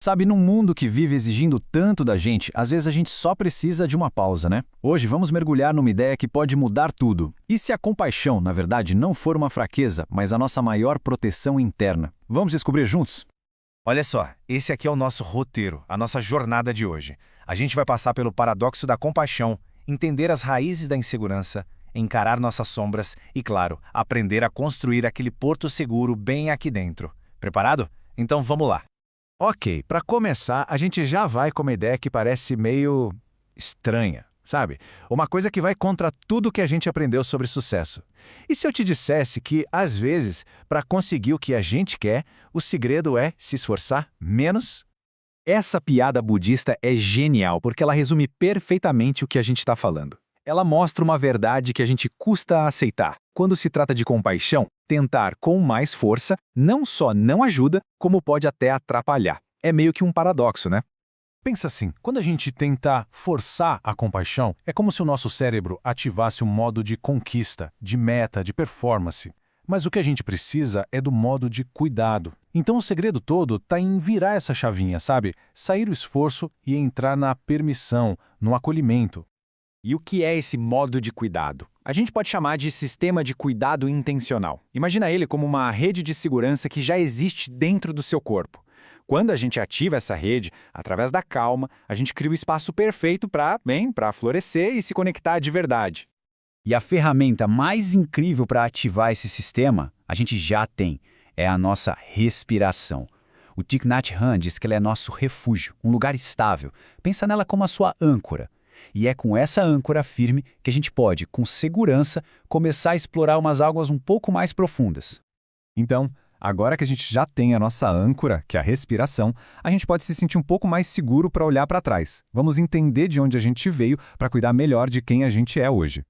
Sabe, num mundo que vive exigindo tanto da gente, às vezes a gente só precisa de uma pausa, né? Hoje vamos mergulhar numa ideia que pode mudar tudo. E se a compaixão, na verdade, não for uma fraqueza, mas a nossa maior proteção interna? Vamos descobrir juntos? Olha só, esse aqui é o nosso roteiro, a nossa jornada de hoje. A gente vai passar pelo paradoxo da compaixão, entender as raízes da insegurança, encarar nossas sombras e, claro, aprender a construir aquele porto seguro bem aqui dentro. Preparado? Então vamos lá. Ok, para começar, a gente já vai com uma ideia que parece meio estranha, sabe? Uma coisa que vai contra tudo que a gente aprendeu sobre sucesso. E se eu te dissesse que, às vezes, para conseguir o que a gente quer, o segredo é se esforçar menos? Essa piada budista é genial porque ela resume perfeitamente o que a gente está falando. Ela mostra uma verdade que a gente custa a aceitar. Quando se trata de compaixão, tentar com mais força não só não ajuda, como pode até atrapalhar. É meio que um paradoxo, né? Pensa assim, quando a gente tenta forçar a compaixão, é como se o nosso cérebro ativasse um modo de conquista, de meta, de performance. Mas o que a gente precisa é do modo de cuidado. Então o segredo todo está em virar essa chavinha, sabe? Sair do esforço e entrar na permissão, no acolhimento. E o que é esse modo de cuidado? A gente pode chamar de sistema de cuidado intencional. Imagina ele como uma rede de segurança que já existe dentro do seu corpo. Quando a gente ativa essa rede, através da calma, a gente cria o espaço perfeito para florescer e se conectar de verdade. E a ferramenta mais incrível para ativar esse sistema, a gente já tem, é a nossa respiração. O Thich Nhat Hanh diz que ela é nosso refúgio, um lugar estável. Pensa nela como a sua âncora. E é com essa âncora firme que a gente pode, com segurança, começar a explorar umas águas um pouco mais profundas. Então, agora que a gente já tem a nossa âncora, que é a respiração, a gente pode se sentir um pouco mais seguro para olhar para trás. Vamos entender de onde a gente veio para cuidar melhor de quem a gente é hoje.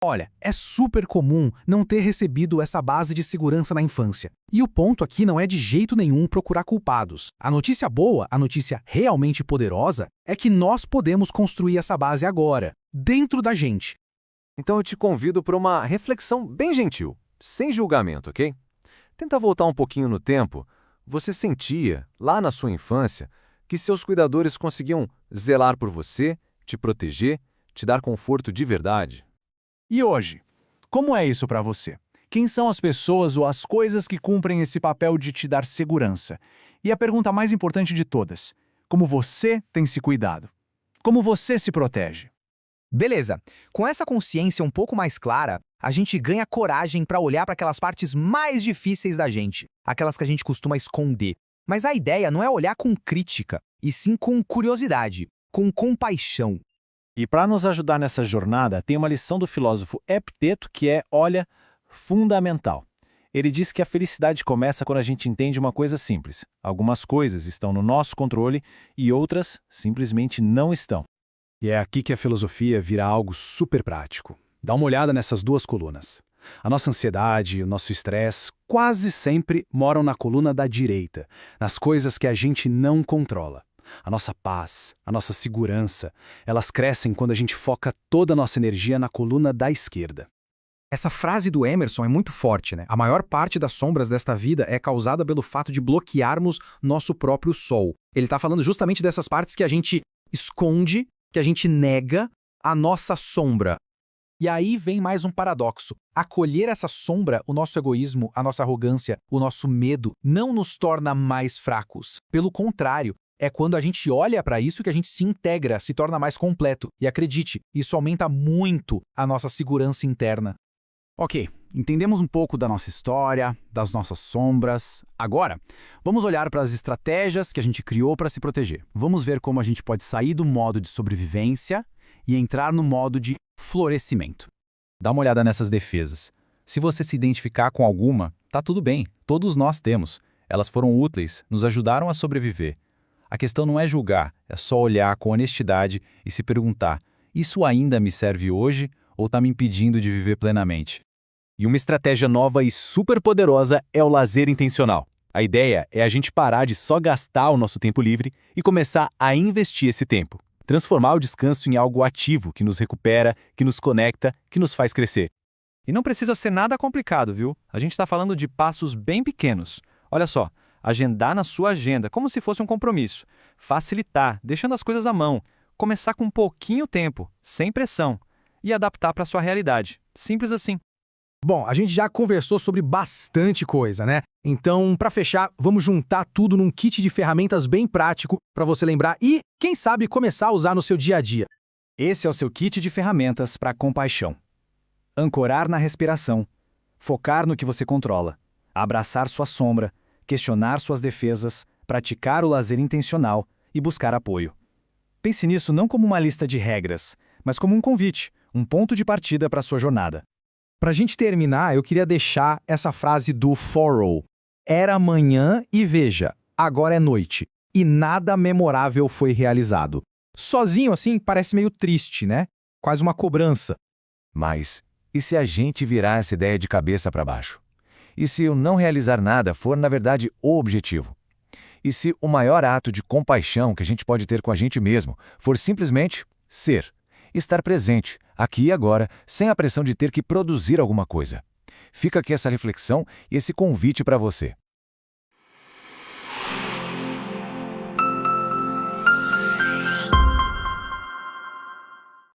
Olha, é super comum não ter recebido essa base de segurança na infância. E o ponto aqui não é de jeito nenhum procurar culpados. A notícia boa, a notícia realmente poderosa, é que nós podemos construir essa base agora, dentro da gente. Então eu te convido para uma reflexão bem gentil, sem julgamento, ok? Tenta voltar um pouquinho no tempo. Você sentia, lá na sua infância, que seus cuidadores conseguiam zelar por você, te proteger, te dar conforto de verdade? E hoje? Como é isso para você? Quem são as pessoas ou as coisas que cumprem esse papel de te dar segurança? E a pergunta mais importante de todas: como você tem se cuidado? Como você se protege? Beleza, com essa consciência um pouco mais clara, a gente ganha coragem para olhar para aquelas partes mais difíceis da gente, aquelas que a gente costuma esconder. Mas a ideia não é olhar com crítica, e sim com curiosidade, com compaixão. E para nos ajudar nessa jornada, tem uma lição do filósofo Epiteto que é, olha, fundamental. Ele diz que a felicidade começa quando a gente entende uma coisa simples. Algumas coisas estão no nosso controle e outras simplesmente não estão. E é aqui que a filosofia vira algo super prático. Dá uma olhada nessas duas colunas. A nossa ansiedade, o nosso estresse, quase sempre moram na coluna da direita, nas coisas que a gente não controla. A nossa paz, a nossa segurança, elas crescem quando a gente foca toda a nossa energia na coluna da esquerda. Essa frase do Emerson é muito forte, né? A maior parte das sombras desta vida é causada pelo fato de bloquearmos nosso próprio sol. Ele está falando justamente dessas partes que a gente esconde, que a gente nega a nossa sombra. E aí vem mais um paradoxo. Acolher essa sombra, o nosso egoísmo, a nossa arrogância, o nosso medo, não nos torna mais fracos. Pelo contrário, é quando a gente olha para isso que a gente se integra, se torna mais completo. E acredite, isso aumenta muito a nossa segurança interna. Ok, entendemos um pouco da nossa história, das nossas sombras. Agora, vamos olhar para as estratégias que a gente criou para se proteger. Vamos ver como a gente pode sair do modo de sobrevivência e entrar no modo de florescimento. Dá uma olhada nessas defesas. Se você se identificar com alguma, tá tudo bem, todos nós temos. Elas foram úteis, nos ajudaram a sobreviver. A questão não é julgar, é só olhar com honestidade e se perguntar: isso ainda me serve hoje ou está me impedindo de viver plenamente? E uma estratégia nova e super poderosa é o lazer intencional. A ideia é a gente parar de só gastar o nosso tempo livre e começar a investir esse tempo. Transformar o descanso em algo ativo que nos recupera, que nos conecta, que nos faz crescer. E não precisa ser nada complicado, viu? A gente está falando de passos bem pequenos. Olha só, Agendar na sua agenda, como se fosse um compromisso. Facilitar, deixando as coisas à mão. Começar com pouquinho tempo, sem pressão. E adaptar para a sua realidade. Simples assim. Bom, a gente já conversou sobre bastante coisa, né? Então, para fechar, vamos juntar tudo num kit de ferramentas bem prático para você lembrar e, quem sabe, começar a usar no seu dia a dia. Esse é o seu kit de ferramentas para compaixão. Ancorar na respiração. Focar no que você controla. Abraçar sua sombra. Questionar suas defesas. Praticar o lazer intencional e buscar apoio. Pense nisso não como uma lista de regras, mas como um convite, um ponto de partida para a sua jornada. Pra gente terminar, eu queria deixar essa frase do Thoreau. Era manhã e veja, agora é noite, e nada memorável foi realizado. Sozinho assim parece meio triste, né? Quase uma cobrança. Mas, e se a gente virar essa ideia de cabeça para baixo? E se o não realizar nada for, na verdade, o objetivo? E se o maior ato de compaixão que a gente pode ter com a gente mesmo for simplesmente ser? Estar presente, aqui e agora, sem a pressão de ter que produzir alguma coisa. Fica aqui essa reflexão e esse convite para você.